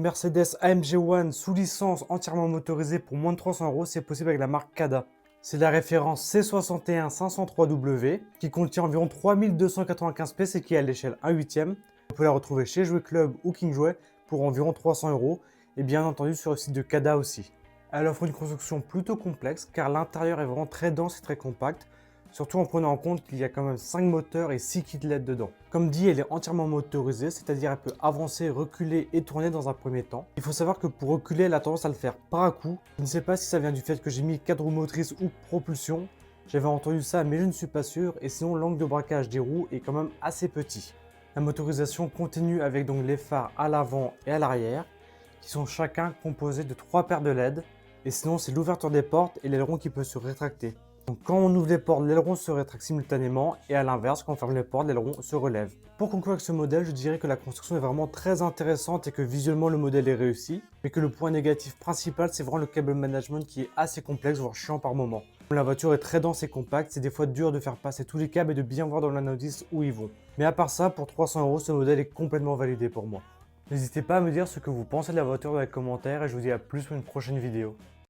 Mercedes AMG One sous licence entièrement motorisée pour moins de 300 euros, c'est possible avec la marque Kada. C'est la référence C61 503W qui contient environ 3295 pièces et qui est à l'échelle 1/8. Vous pouvez la retrouver chez Jouet Club ou King Jouet pour environ 300 euros et bien entendu sur le site de Kada aussi. Elle offre une construction plutôt complexe car l'intérieur est vraiment très dense et très compact, surtout en prenant en compte qu'il y a quand même 5 moteurs et 6 kits LED dedans. Comme dit, elle est entièrement motorisée, c'est-à-dire elle peut avancer, reculer et tourner dans un premier temps. Il faut savoir que pour reculer, elle a tendance à le faire par à coup. Je ne sais pas si ça vient du fait que j'ai mis 4 roues motrices ou propulsion. J'avais entendu ça mais je ne suis pas sûr, et sinon l'angle de braquage des roues est quand même assez petit. La motorisation continue avec donc les phares à l'avant et à l'arrière, qui sont chacun composés de 3 paires de LED. Et sinon c'est l'ouverture des portes et l'aileron qui peut se rétracter. Donc quand on ouvre les portes, l'aileron se rétracte simultanément et à l'inverse, quand on ferme les portes, l'aileron se relève. Pour conclure avec ce modèle, je dirais que la construction est vraiment très intéressante et que visuellement le modèle est réussi, mais que le point négatif principal c'est vraiment le cable management qui est assez complexe, voire chiant par moment. La voiture est très dense et compacte, c'est des fois dur de faire passer tous les câbles et de bien voir dans la notice où ils vont. Mais à part ça, pour 300 euros, ce modèle est complètement validé pour moi. N'hésitez pas à me dire ce que vous pensez de la voiture dans les commentaires et je vous dis à plus pour une prochaine vidéo.